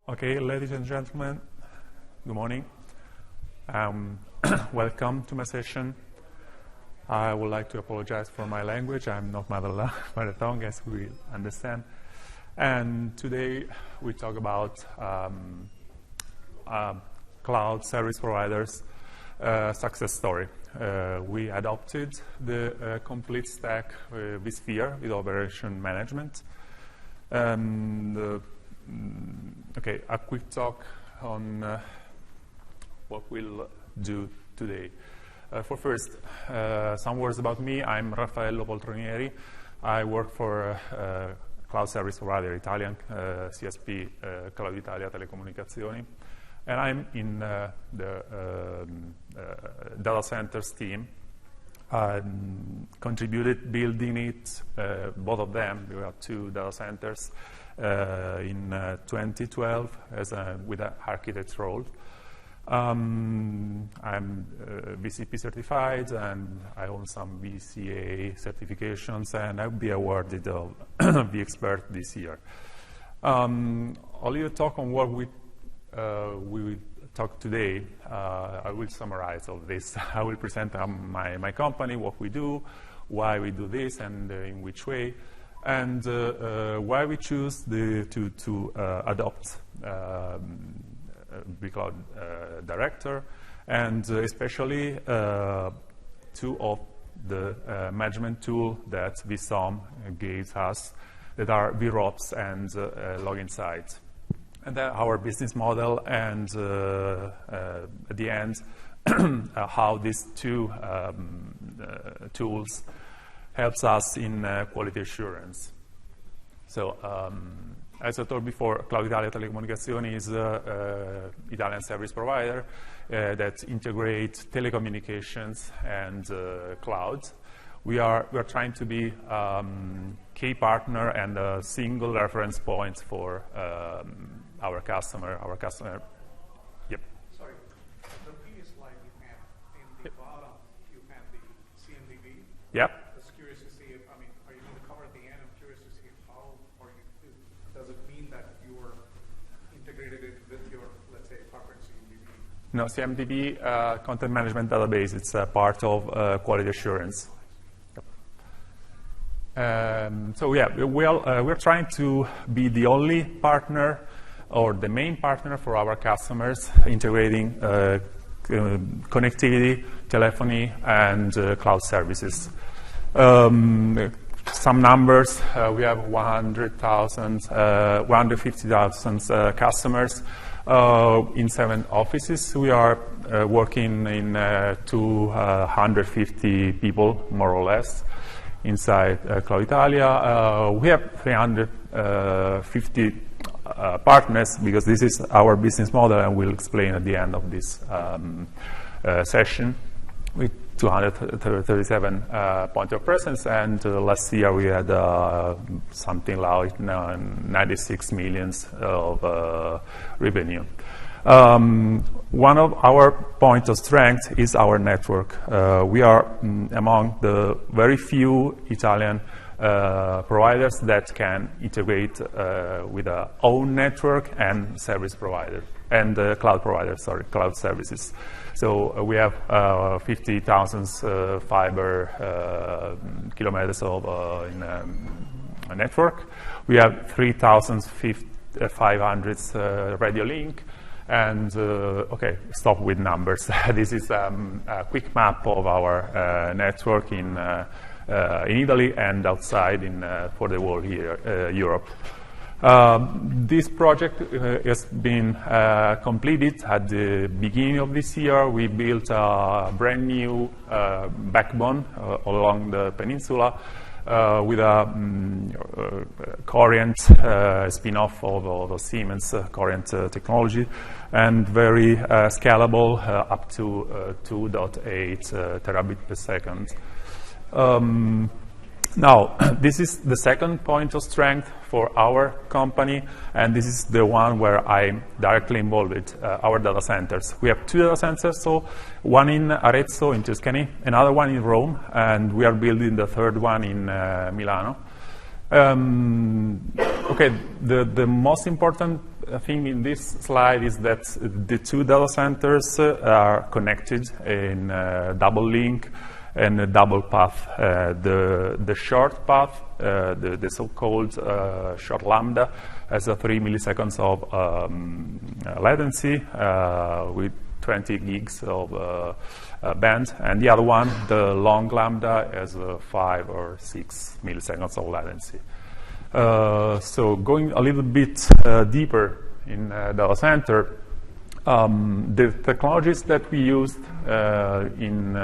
Okay, ladies and gentlemen, good morning. Welcome to my session. I would like to apologize for my language. I'm not mother tongue, as we understand. And today we talk about cloud service providers success story. We adopted the complete stack vSphere with operation management. Okay, a quick talk on what we'll do today. For first, some words about me. I'm Raffaello Poltronieri. I work for cloud service provider, Italian CSP, Clouditalia Telecomunicazioni. And I'm in the data centers team. Contributed building it, both of them. We have two data centers in 2012 with an architect role. I'm BCP certified, and I own some VCA certifications, and I'll be awarded the vExpert this year. I'll leave a talk on what we will talk today. I will summarize all this. I will present my company, what we do, why we do this, and in which way, and why we choose to adopt vCloud Director, and especially two of the management tool that vSOM gives us, that are vRops and login sites. And then our business model, and at the end, how these two tools helps us in quality assurance. So, as I told before, Clouditalia Telecomunicazioni is an Italian service provider that integrates telecommunications and cloud. We are trying to be key partner and a single reference point for our customer. Yep. Sorry, the previous slide you had, in the bottom, you had the CMDB. Yep. I was curious to see if, are you going to cover at the end? I'm curious to see how, does it mean that you are integrated it with your, let's say, corporate CMDB? No, CMDB, content management database, it's a part of quality assurance. So yeah, we're trying to be the only partner or the main partner for our customers, integrating connectivity, telephony, and cloud services. Some numbers, we have 150,000 customers in 7 offices. We are working in 250 people, more or less, inside Clouditalia. We have 350 partners, because this is our business model, and we'll explain at the end of this session, with 237 points of presence, and last year we had something like 96 million of revenue. One of our points of strength is our network. We are among the very few Italian providers that can integrate with our own network and service provider, and cloud provider, cloud services. So we have 50,000 fiber kilometers of in a network. We have 3,500 radio link. And okay, stop with numbers. This is a quick map of our network in Italy and outside for the world here, Europe. This project has been completed at the beginning of this year. We built a brand new backbone along the peninsula with a current spin-off of Siemens current technology, and very scalable, up to 2.8 terabit per second. Now, this is the second point of strength for our company, and this is the one where I'm directly involved with our data centers. We have 2 data centers, so one in Arezzo in Tuscany, another one in Rome, and we are building the third one in Milano. Okay, the most important thing in this slide is that the two data centers are connected in double link and a double path. The short path, the so-called short lambda, has a 3 milliseconds of latency with 20 gigs of band, and the other one, the long lambda, has 5 or 6 milliseconds of latency. So going a little bit deeper in data center, the technologies that we used in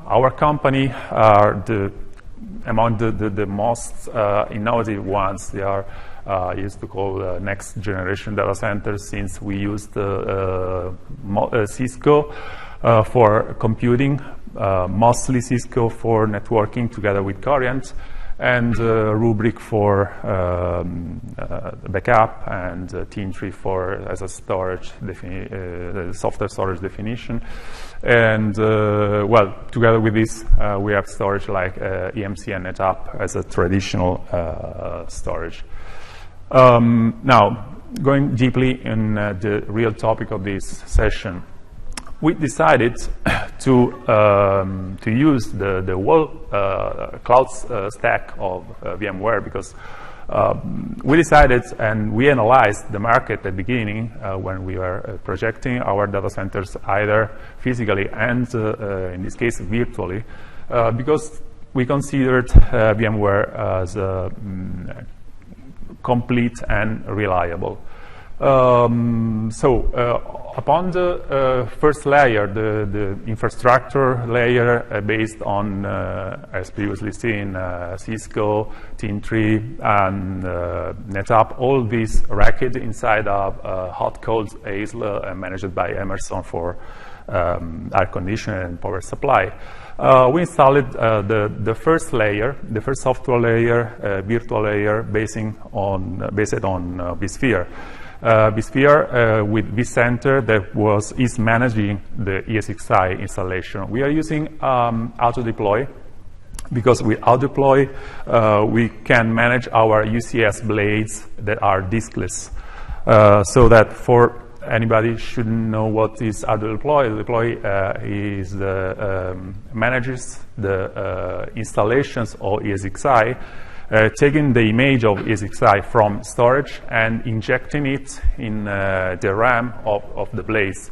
our company are among the most innovative ones. They are used to call next generation data centers, since we used Cisco for computing, mostly Cisco for networking together with Coriant, and Rubrik for backup, and Team3 for as a storage software storage definition. And well, together with this, we have storage like EMC and NetApp as a traditional storage. Now, going deeply in the real topic of this session, we decided to use the whole cloud stack of VMware, because we decided and we analyzed the market at the beginning when we were projecting our data centers, either physically and in this case virtually, because we considered VMware as complete and reliable. Upon the first layer, the infrastructure layer based on, as previously seen, Cisco, Team3, and NetApp, all these racked inside of hot cold ASL managed by Emerson for air conditioning and power supply. We installed the first layer, the first software layer, virtual layer, based on vSphere. vSphere with vCenter that is managing the ESXi installation. We are using auto-deploy, because with auto-deploy we can manage our UCS blades that are diskless. So that for anybody shouldn't know what is auto-deploy, auto-deploy is manages the installations of ESXi, taking the image of ESXi from storage and injecting it in the RAM of the blades.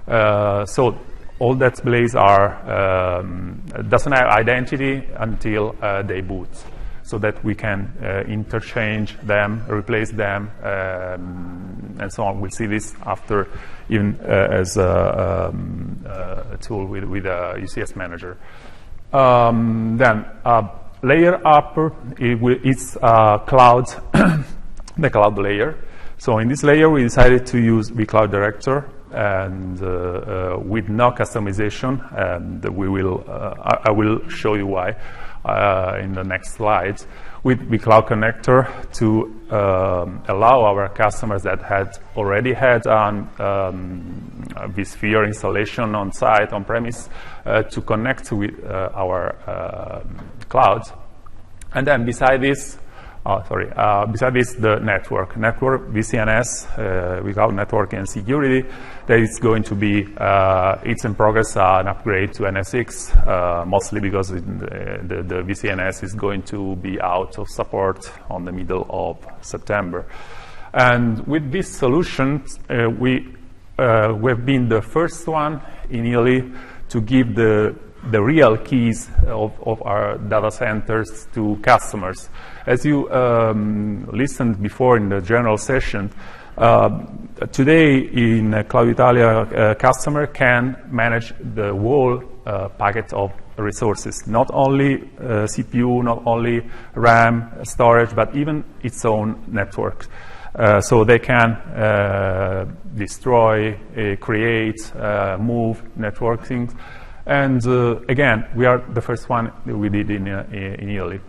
So all that blades are doesn't have identity until they boot, so that we can interchange them, replace them, and so on. We'll see this after, even as a tool with a UCS manager. Then layer upper, it's cloud, the cloud layer. So in this layer, we decided to use vCloud Director, and with no customization, and we will I will show you why in the next slides, with vCloud Connector to allow our customers that had already had vSphere installation on site, on premise, to connect with our cloud. And then beside this, the network VCNS, vCloud Networking and Security, that is going to be, it's in progress, an upgrade to NS6, mostly because the VCNS is going to be out of support on the middle of September. And with this solution, we have been the first one in Italy to give the real keys of our data centers to customers. As you listened before in the general session, today in Clouditalia, a customer can manage the whole packet of resources, not only CPU, not only RAM, storage, but even its own network. So they can destroy, create, move network things. And again, we are the first one that we did in Italy.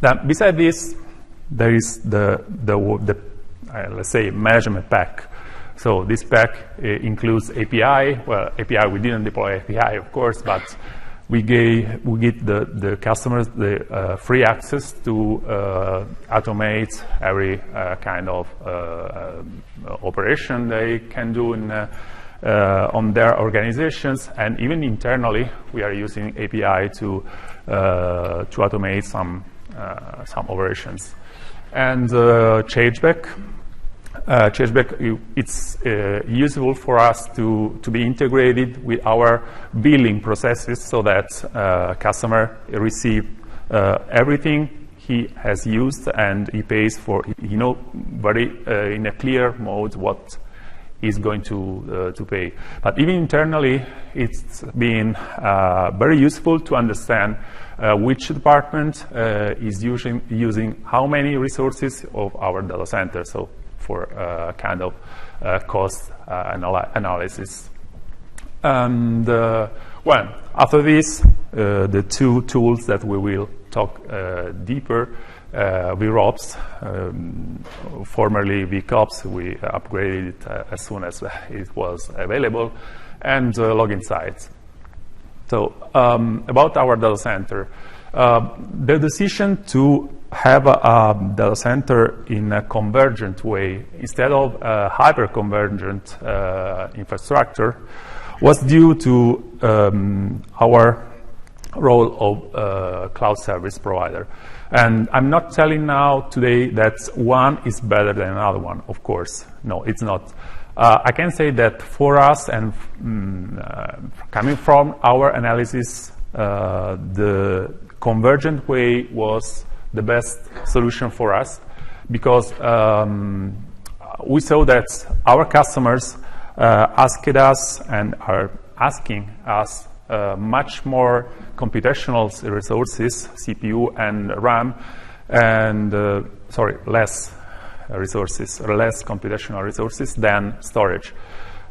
Then, beside this, there is the let's say management pack. So this pack includes API. Well, API, we didn't deploy API, of course, but we give the customers the free access to automate every kind of operation they can do on their organizations, and even internally we are using API to automate some operations. And changeback. It's useful for us to be integrated with our billing processes so that customer receive everything he has used and he pays for, very in a clear mode what he's going to pay. But even internally, it's been very useful to understand which department is using how many resources of our data center. So for kind of cost analysis. And well, after this, the two tools that we will talk deeper, vRops, formerly vCops, we upgraded it as soon as it was available, and login sites. So about our data center, the decision to have a data center in a convergent way instead of a hyper-convergent infrastructure was due to our role of cloud service provider. And I'm not telling now today that one is better than another one, of course. No, it's not. I can say that for us and coming from our analysis, the convergent way was the best solution for us because we saw that our customers asked us and are asking us much more computational resources, CPU and RAM, and less resources, or less computational resources than storage.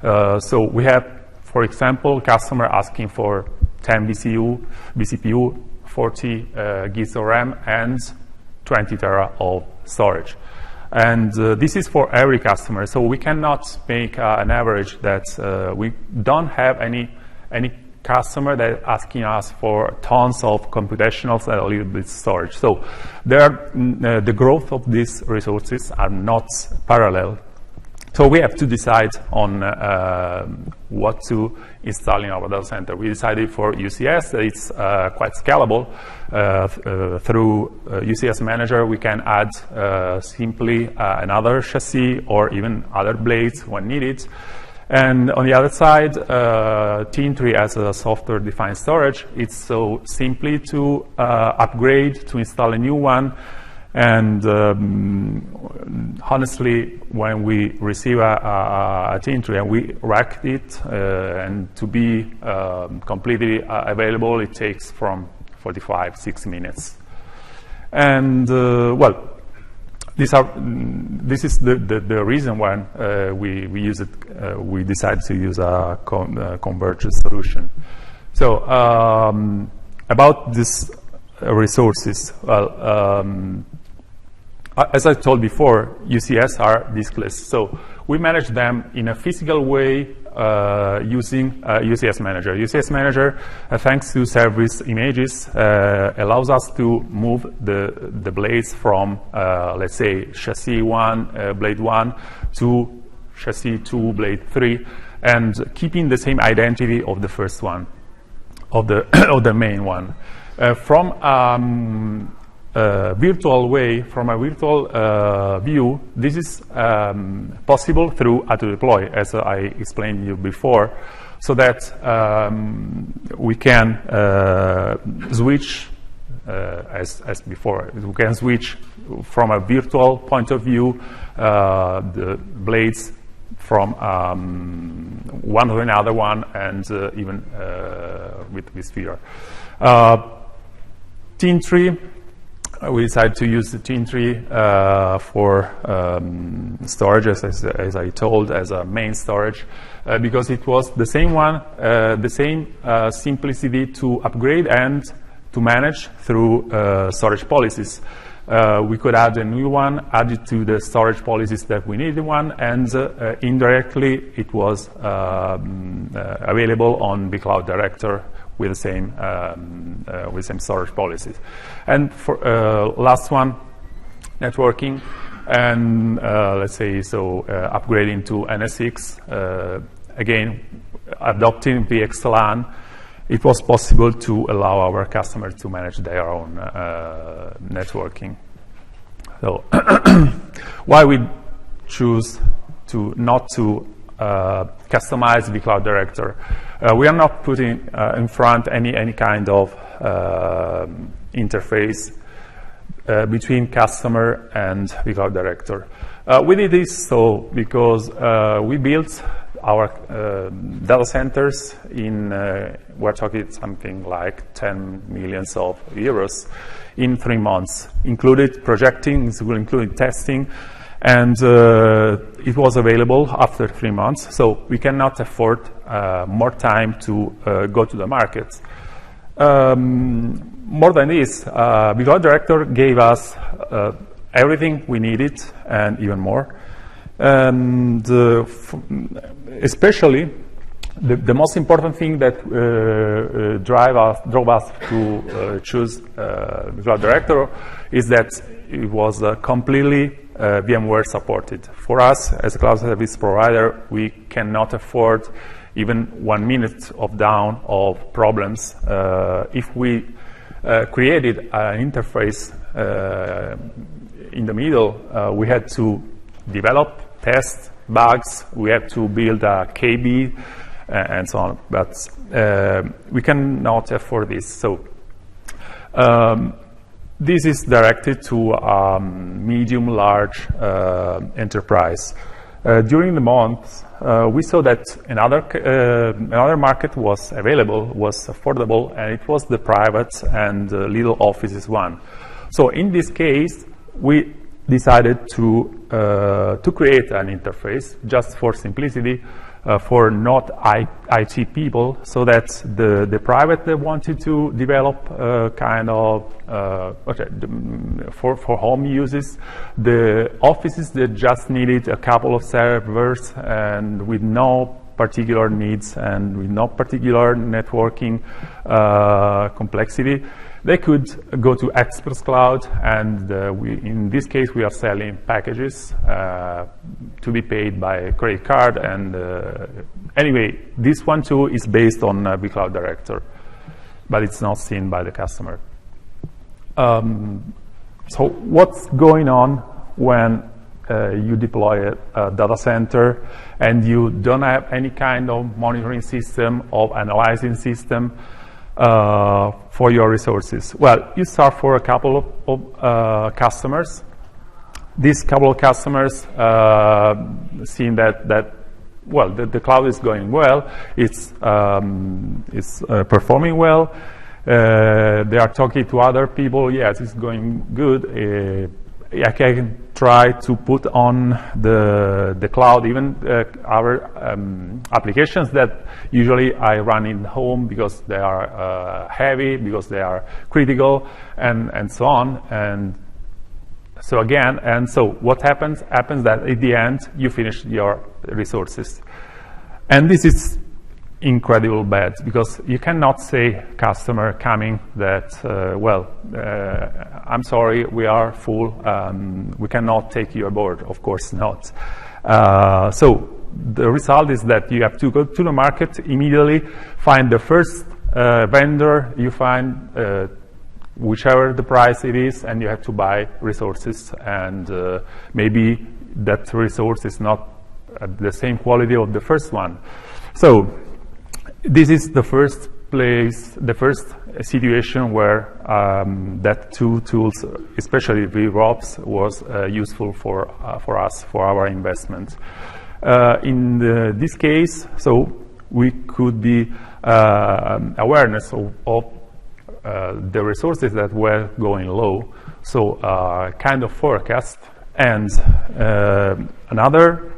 So we have, for example, customer asking for 10 vCPU, 40 gigs of RAM, and 20 tera of storage. And this is for every customer. So we cannot make an average that we don't have any customer that asking us for tons of computationals and a little bit storage. So the growth of these resources are not parallel. So we have to decide on what to install in our data center. We decided for UCS that it's quite scalable. Through UCS Manager, we can add simply another chassis or even other blades when needed. And on the other side, Team3 as a software-defined storage, it's so simply to upgrade, to install a new one. And honestly, when we receive a Team3 and we rack it and to be completely available, it takes from 45-60 minutes. And well, this is the reason why we decided to use a converged solution. So about these resources, well, as I told before, UCS are diskless. So we manage them in a physical way using UCS Manager. UCS Manager, thanks to service images, allows us to move the blades from, let's say, chassis 1, blade 1, to chassis 2, blade 3, and keeping the same identity of the first one, of the main one. From virtual way, from a virtual view, this is possible through auto-deploy, as I explained to you before, so that we can switch, as before, we can switch from a virtual point of view the blades from one to another one, and even with vSphere. Team3, we decided to use the Team3 for storage, as I told, as a main storage, because it was the same one, the same simplicity to upgrade and to manage through storage policies. We could add a new one, add it to the storage policies that we needed one, and indirectly it was available on vCloud Director with the same storage policies. And for last one, networking, and let's say upgrading to NSX. Again, adopting VXLAN, it was possible to allow our customers to manage their own networking. So why we choose not to customize vCloud Director? We are not putting in front any kind of interface between customer and vCloud Director. We did this because we built our data centers in, we're talking something like 10 million euros in 3 months, included projecting, included testing, and it was available after 3 months, so we cannot afford more time to go to the market. More than this, vCloud Director gave us everything we needed and even more. And especially, the most important thing that drove us to choose vCloud Director is that it was completely VMware supported. For us, as a cloud service provider, we cannot afford even 1 minute of down of problems. If we created an interface in the middle, we had to develop, test bugs, we had to build a KB, and so on. But we cannot afford this. So this is directed to medium-large enterprise. During the month, we saw that another market was available, was affordable, and it was the private and little offices one. So in this case, we decided to create an interface just for simplicity, for not IT people, so that the private that wanted to develop kind of for home uses, the offices that just needed a couple of servers and with no particular needs and with no particular networking complexity, they could go to Express Cloud, and in this case, we are selling packages to be paid by credit card. And anyway, this one too is based on vCloud Director, but it's not seen by the customer. So what's going on when you deploy a data center and you don't have any kind of monitoring system or analyzing system for your resources? Well, you start for a couple of customers. These couple of customers seeing that the cloud is going well, it's performing well. They are talking to other people. Yes, it's going good. I can try to put on the cloud even our applications that usually I run in home because they are heavy, because they are critical, and so on. And so again, and so what happens that at the end you finish your resources. And this is incredible bad, because you cannot say customer coming that I'm sorry, we are full, we cannot take you aboard. Of course not. So the result is that you have to go to the market immediately, find the first vendor you find, whichever the price it is, and you have to buy resources, and maybe that resource is not at the same quality of the first one. So this is the first place, the first situation where that two tools, especially vRops, was useful for us, for our investment. In this case, so we could be awareness of the resources that were going low, so kind of forecast. And another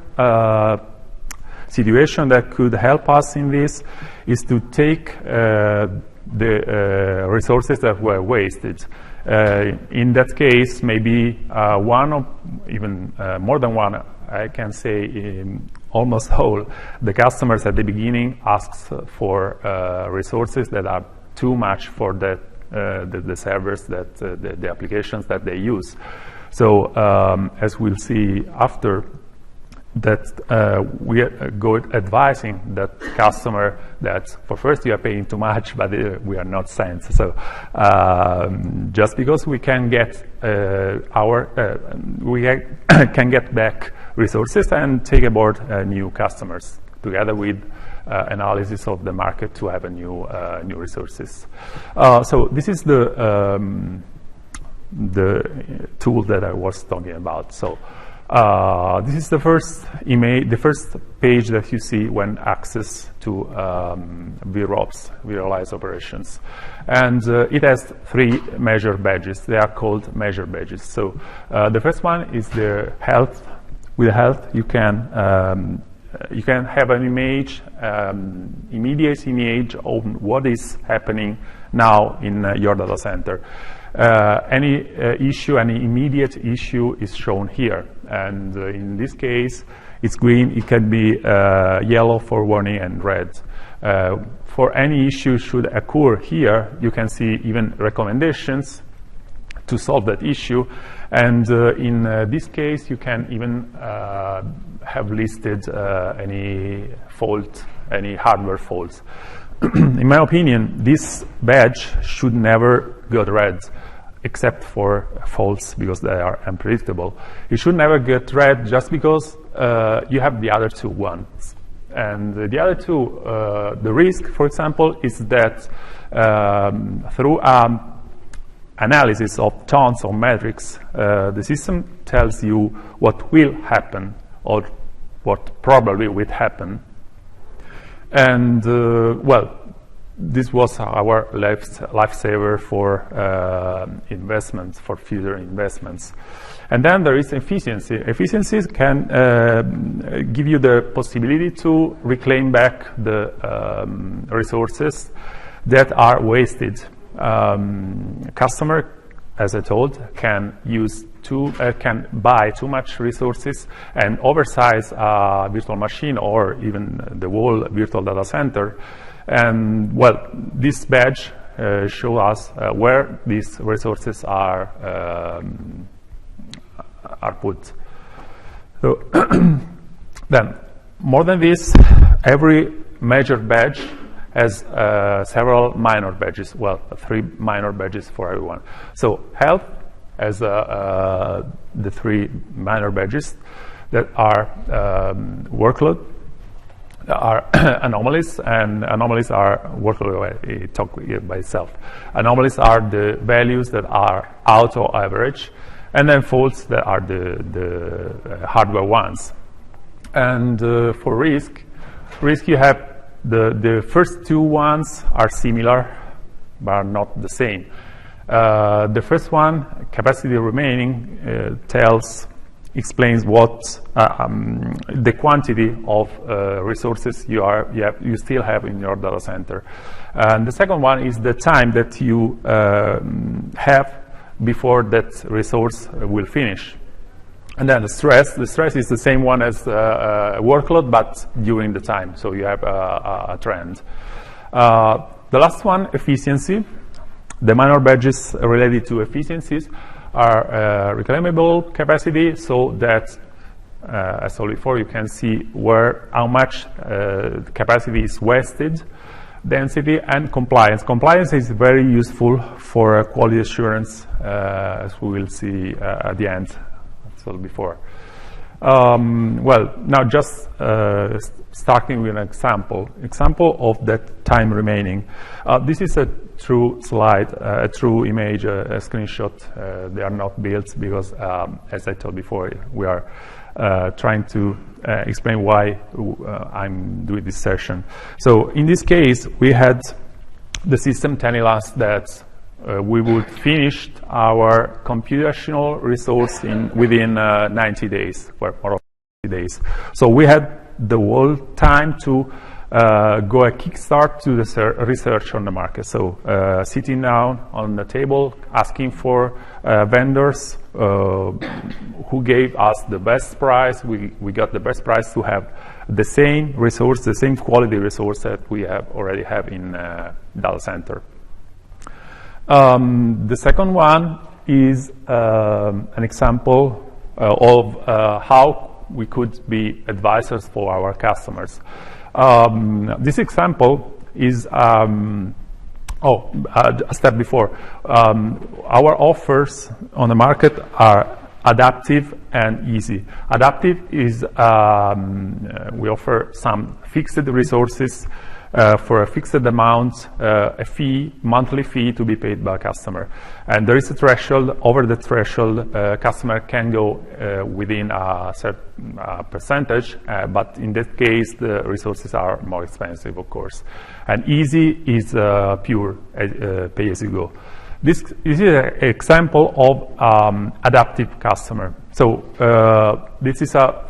situation that could help us in this is to take the resources that were wasted. In that case, maybe one or even more than one I can say almost all, the customers at the beginning asks for resources that are too much for the servers, that the applications that they use. So as we'll see after, that we go advising that customer that for first you are paying too much, but we are not sent. So just because we can get can get back resources and take aboard new customers together with analysis of the market to have a new resources. So this is the tool that I was talking about. So this is the first image, the first page that you see when access to VROPS, vRealize operations. And it has 3 measure badges. They are called measure badges. So the first one is the health. With health, you can have an image, immediate image of what is happening now in your data center. Any issue, any immediate issue is shown here. And in this case, it's green. It can be yellow for warning and red. For any issue should occur here, you can see even recommendations to solve that issue. And in this case, you can even have listed any fault, any hardware faults. In my opinion, this badge should never get red, except for faults, because they are unpredictable. It should never get red just because you have the other 2 ones. And the other 2, the risk, for example, is that through analysis of tons of metrics, the system tells you what will happen or what probably will happen. And well, this was our lifesaver for investments, for future investments. And then there is efficiency. Efficiency can give you the possibility to reclaim back the resources that are wasted. Customer, as I told, can buy too much resources and oversize a virtual machine or even the whole virtual data center. And well, this badge shows us where these resources are put. So then, more than this, every major badge has several minor badges. Well, 3 minor badges for everyone. So health has the 3 minor badges that are workload, are anomalies, and anomalies are workload. I talk by itself. Anomalies are the values that are out of average, and then faults that are the hardware ones. And for risk you have the first 2 ones are similar, but are not the same. The first one, capacity remaining, explains what the quantity of resources you still have in your data center. And the second one is the time that you have before that resource will finish. And then the stress is the same one as workload, but during the time, so you have a trend. The last one, efficiency. The minor badges related to efficiencies are reclaimable capacity, so that, as I told before, you can see how much capacity is wasted, density, and compliance. Compliance is very useful for quality assurance, as we will see at the end. Before. Well, now just starting with an example of that time remaining. This is a true slide, a true image, a screenshot. They are not built because, as I told before, we are trying to explain why I'm doing this session. So in this case, we had the system telling us that we would finish our computational resource within 90 days, or more than 90 days. So we had the whole time to go a kickstart to the research on the market. So sitting down on the table, asking for vendors who gave us the best price. We got the best price to have the same resource, the same quality resource that we already have in data center. The second one is an example of how we could be advisors for our customers. This example is, a step before. Our offers on the market are adaptive and easy. Adaptive is we offer some fixed resources for a fixed amount, a fee, monthly fee to be paid by a customer. And there is a threshold. Over the threshold, customer can go within a certain percentage, but in that case, the resources are more expensive, of course. And easy is pure pay-as-you-go. This is an example of adaptive customer. So this is a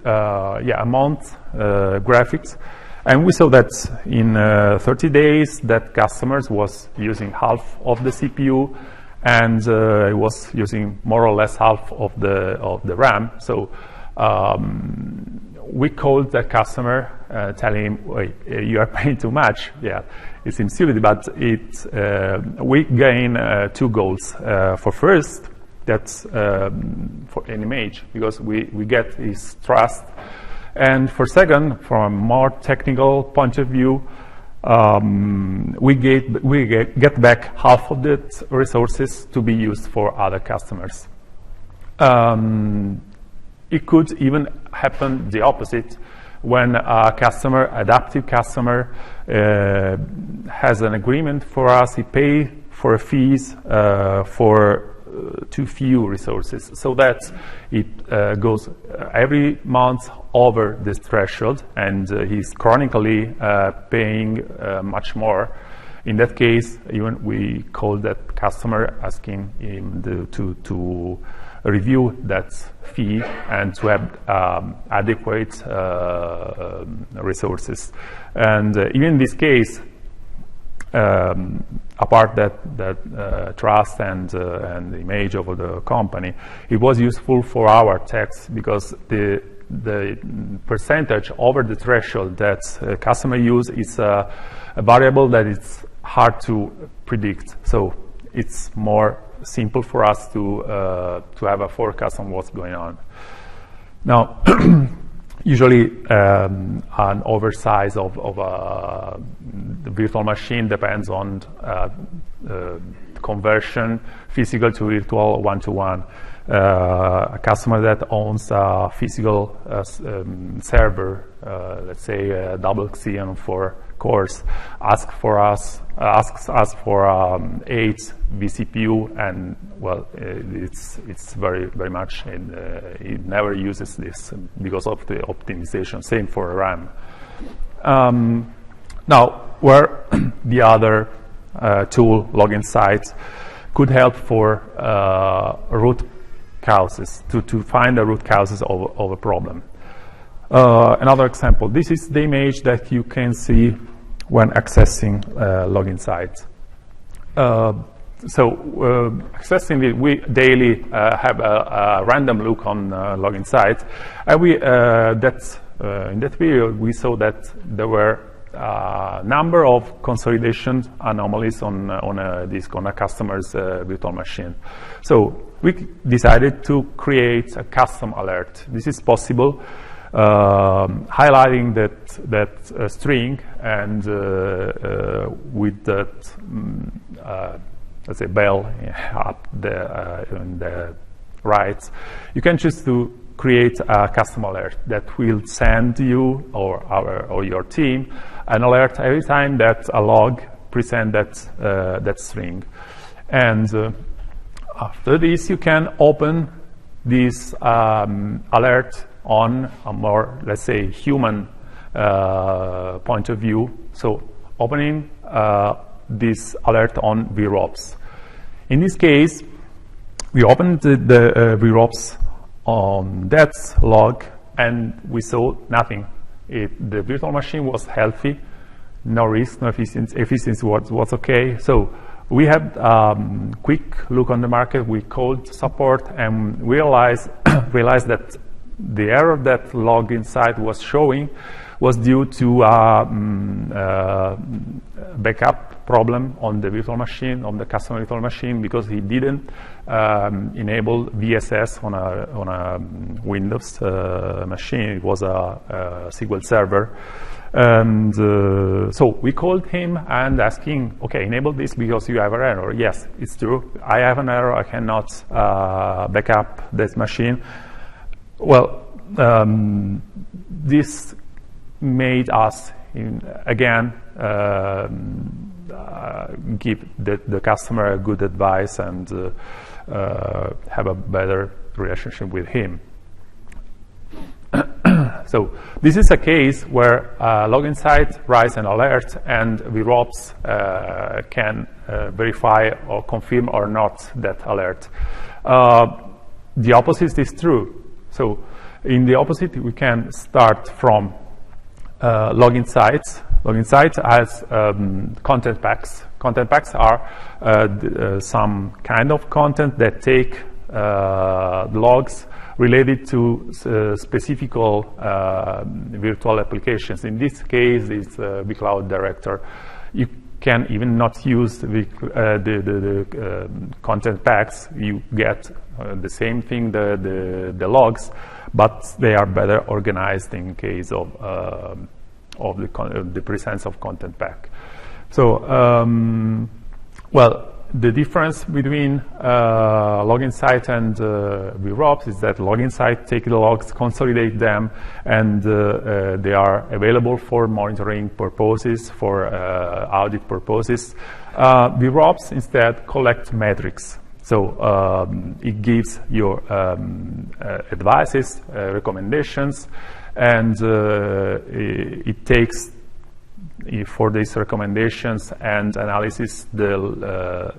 a month graphics. And we saw that in 30 days that customers was using half of the CPU, and it was using more or less half of the RAM. So we called that customer, telling him, "Wait, you are paying too much." Yeah, it seems silly, but we gain two goals. For first, that's for an image, because we get his trust. And for second, from a more technical point of view, we get back half of the resources to be used for other customers. It could even happen the opposite, when a customer, adaptive customer, has an agreement for us. He pays for fees for too few resources, so that it goes every month over this threshold, and he's chronically paying much more. In that case, even we call that customer, asking him to review that fee and to have adequate resources. And even in this case, apart that trust and the image of the company, it was useful for our techs, because the percentage over the threshold that customer use is a variable that it's hard to predict. So it's more simple for us to have a forecast on what's going on. Now, usually an oversize of the virtual machine depends on conversion, physical to virtual, one-to-one. A customer that owns a physical server, let's say a double Xeon 4 cores, asks us for 8 vCPU, and well, it's very much, and it never uses this because of the optimization. Same for RAM. Now, where the other tool, login sites, could help for root causes, to find the root causes of a problem. Another example, this is the image that you can see when accessing login sites. Accessing it, we daily have a random look on login sites, and in that period we saw that there were a number of consolidation anomalies on a customer's virtual machine. So we decided to create a custom alert. This is possible, highlighting that string, and with that let's say bell up in the right, you can choose to create a custom alert that will send you or your team an alert every time that a log presents that string. And after this, you can open this alert on a more, let's say, human point of view. So opening this alert on vRops. In this case, we opened the vRops on that log, and we saw nothing. the virtual machine was healthy, no risk, no efficiency was okay. So we had quick look on the market. We called support and realized that the error that login site was showing was due to backup problem on the virtual machine, on the customer virtual machine, because he didn't enable VSS on a Windows machine. It was a SQL server. And so we called him and asking, okay, enable this because you have an error. Yes, it's true. I have an error. I cannot back up this machine. Well, this made us, again, give the customer a good advice and have a better relationship with him. So this is a case where login site writes an alert and vRops can verify or confirm or not that alert. The opposite is true. So in the opposite, we can start from login sites. Login site has content packs. Content packs are some kind of content that take logs related to specific virtual applications. In this case, it's vCloud Director. You can even not use the content packs. You get the same thing, the logs, but they are better organized in case of the presence of content pack. So, well, the difference between login site and vRops is that login site take the logs, consolidate them, and they are available for monitoring purposes, for audit purposes. vRops instead collect metrics. So it gives your advices, recommendations, and it takes for these recommendations and analysis the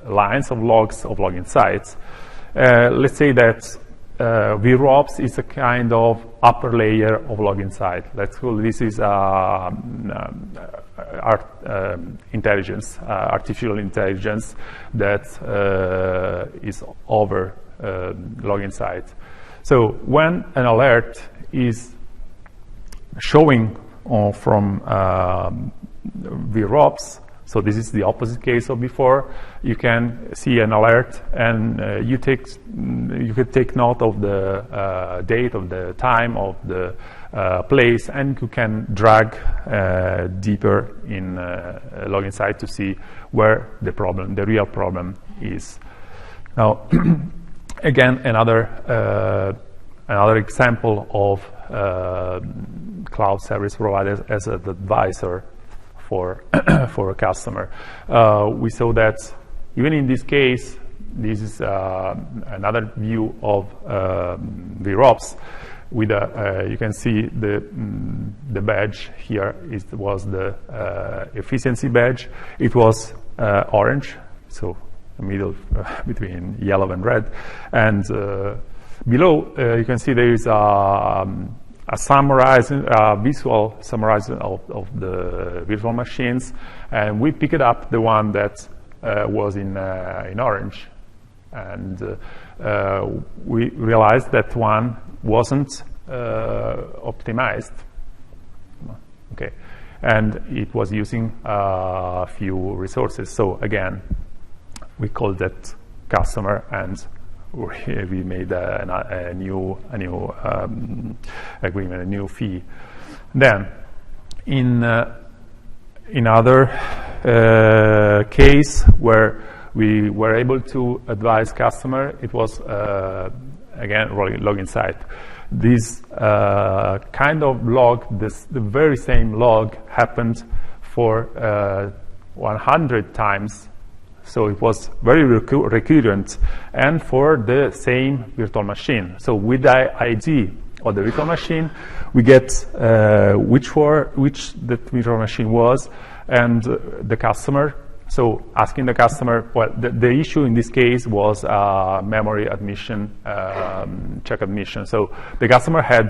lines of logs of login sites. Let's say that vRops is a kind of upper layer of login site. Let's call this is intelligence, artificial intelligence that is over login site. So when an alert is showing from vRops, so this is the opposite case of before. You can see an alert, and you could take note of the date, of the time, of the place, and you can drag deeper in login site to see where the problem, the real problem, is. Now, again, another example of cloud service providers as an advisor for a customer. We saw that even in this case, this is another view of vRops. With you can see the badge here. It was the efficiency badge. It was orange, so the middle between yellow and red, and below, you can see there is a visual summarizing of the virtual machines, and we picked up the one that was in orange, and we realized that one wasn't optimized. Okay, and it was using a few resources. So again, we called that customer and we made a new agreement, a new fee. Then, in other case where we were able to advise customer, it was again login site. This kind of log, the very same log happened for 100 times. So it was very recurrent, and for the same virtual machine. So with the ID of the virtual machine, we get which the virtual machine was, and the customer. So asking the customer, well, the issue in this case was memory admission, check admission. So the customer had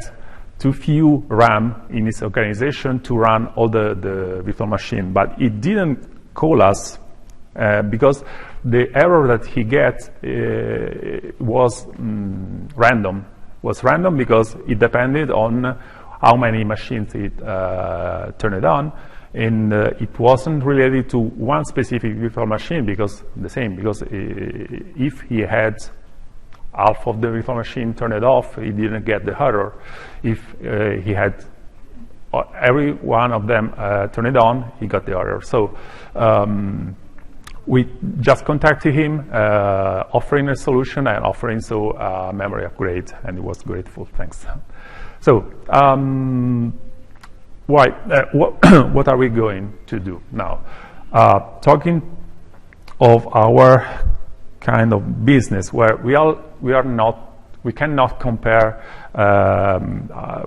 too few RAM in his organization to run all the virtual machine. But it didn't call us because the error that he gets was random. Was random because it depended on how many machines it turned on, and it wasn't related to one specific virtual machine because if he had half of the virtual machine turned off, he didn't get the error. If he had every one of them turned on, he got the error. So we just contacted him, offering a solution and offering a memory upgrade, and he was grateful. Thanks. So what are we going to do now? Talking of our kind of business, where we cannot compare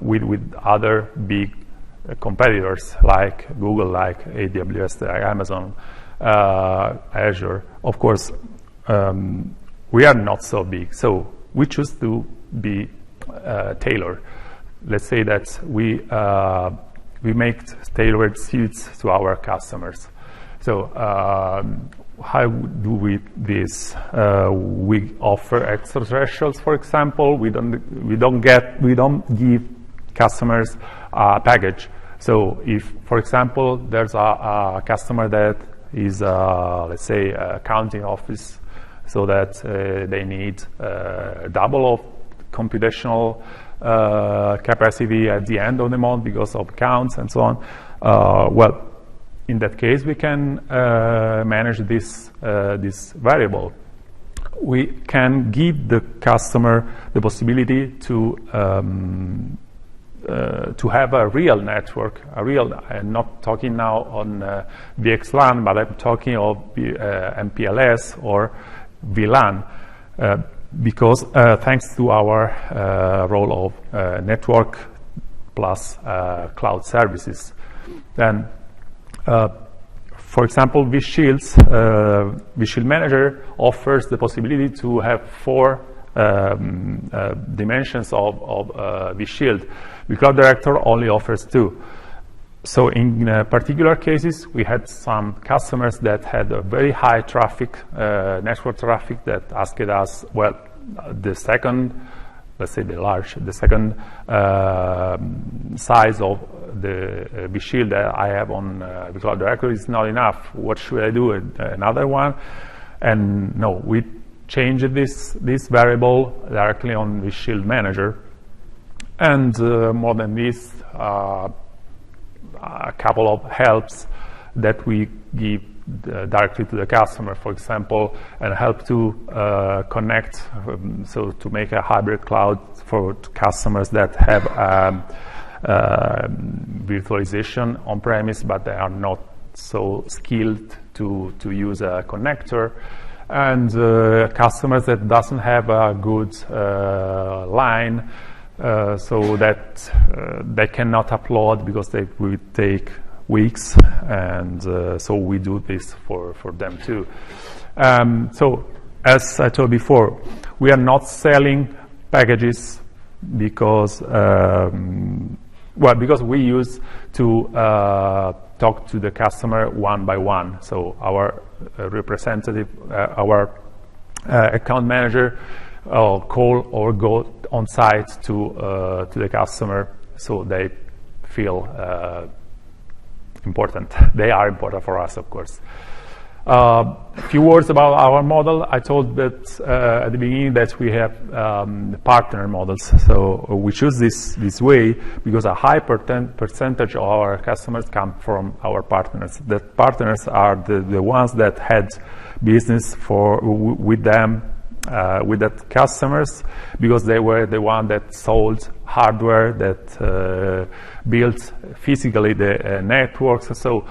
with other big competitors like Google, like AWS, like Amazon, Azure. Of course, we are not so big, so we choose to be tailored. Let's say that we make tailored suits to our customers. So how do we this? We offer extra thresholds, for example. We don't give customers a package. So if, for example, there's a customer that is, let's say, a accounting office, so that they need double of computational capacity at the end of the month because of accounts and so on. Well, in that case, we can manage this variable. We can give the customer the possibility to have a real network, I'm not talking now on VXLAN, but I'm talking of MPLS or VLAN, because thanks to our role of network plus cloud services. Then, for example, vShield Manager offers the possibility to have 4 dimensions of vShield. vCloud Director only offers 2. So in particular cases, we had some customers that had a very high traffic, network traffic, that asked us, well, the second, let's say the second size of the vShield that I have on vCloud Director is not enough. What should I do? Another one? And no, we changed this variable directly on vShield Manager. And more than this, a couple of helps that we give directly to the customer, for example, and help to connect, so to make a hybrid cloud for customers that have virtualization on-premise, but they are not so skilled to use a connector, and customers that doesn't have a good line, so that they cannot upload because they will take weeks, and so we do this for them too. So as I told before, we are not selling packages because because we use to talk to the customer one by one. So our representative, our account manager, call or go on site to the customer, so they feel important. They are important for us, of course. A few words about our model. I told that at the beginning that we have partner models. So we choose this way because a high percentage of our customers come from our partners. The partners are the ones that had business with them, with that customers, because they were the one that sold hardware, that built physically the networks. So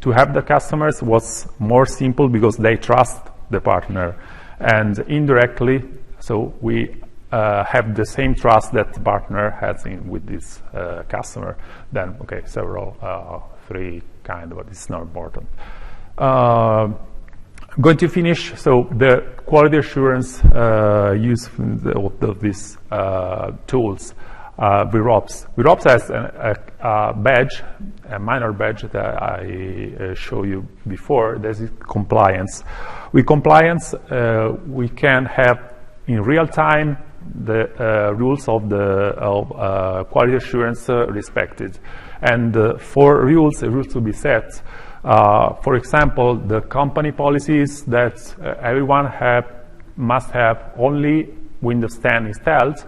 to have the customers was more simple because they trust the partner, and indirectly, so we have the same trust that the partner has with this customer. Then, okay, several, 3 kind, but it's not important. I'm going to finish. So the quality assurance use of these tools vRops. vRops has a badge, a minor badge that I showed you before. This is compliance. With compliance, we can have in real time the rules of the quality assurance respected. And for rules to be set, for example, the company policies that everyone must have only Windows 10 installed.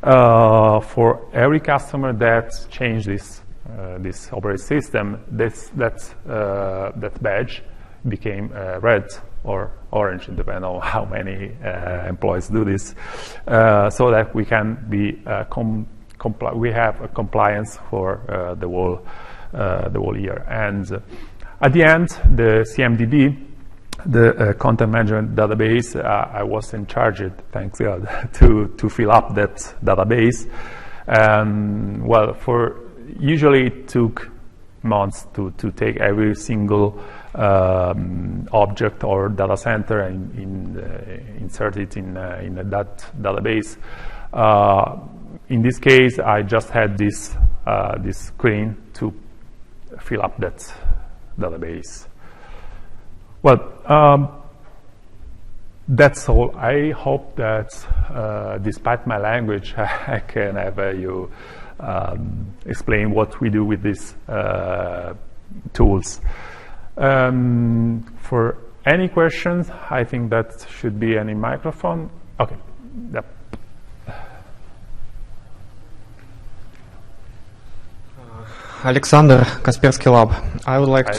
For every customer that changed this operating system, that badge became red or orange, depending on how many employees do this, so that we can be we have a compliance for the whole year. And at the end, the CMDB, the content management database, I was in charge, thanks God, to fill up that database. Well, usually it took months to take every single object or data center and insert it in that database. In this case, I just had this screen to fill up that database. Well, that's all. I hope that despite my language, I can have you explain what we do with these tools. For any questions, I think that should be any microphone. Okay. Yep. Alexander, Kaspersky Lab. I would like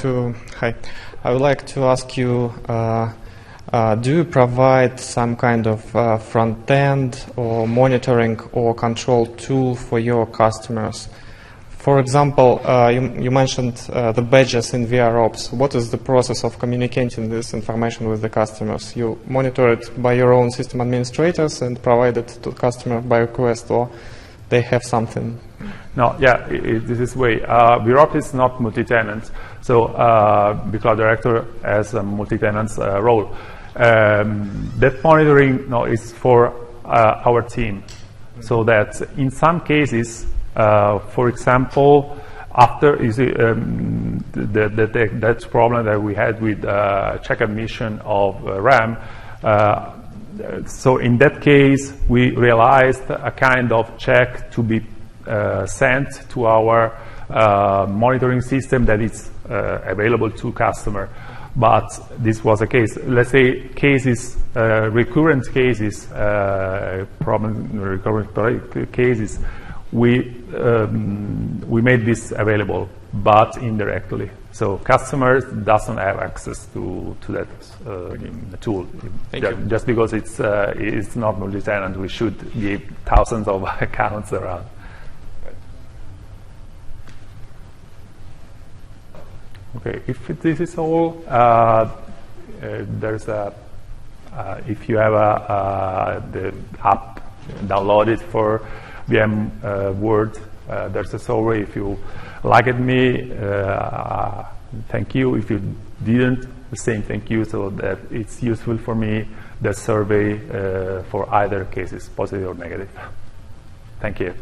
to ask you, do you provide some kind of front end or monitoring or control tool for your customers? For example, you mentioned the badges in vRops. What is the process of communicating this information with the customers? You monitor it by your own system administrators and provide it to the customer by request, or they have something? No, yeah, this is way. vRops is not multi-tenant, so vCloud Director has a multi-tenant role. That monitoring is for our team, so that in some cases, for example, after that problem that we had with check admission of RAM, so in that case, we realized a kind of check to be sent to our monitoring system that is available to customer. But this was a case. Let's say cases, recurrent cases, recurrent cases. We made this available, but indirectly. So customers doesn't have access to that tool. Just because it's not multi-tenant, we should give thousands of accounts around. Okay, if this is all, there's if you have the app downloaded for VMworld, there's a survey. If you liked me, thank you. If you didn't, the same thank you, so that it's useful for me, the survey for either cases, positive or negative. Thank you.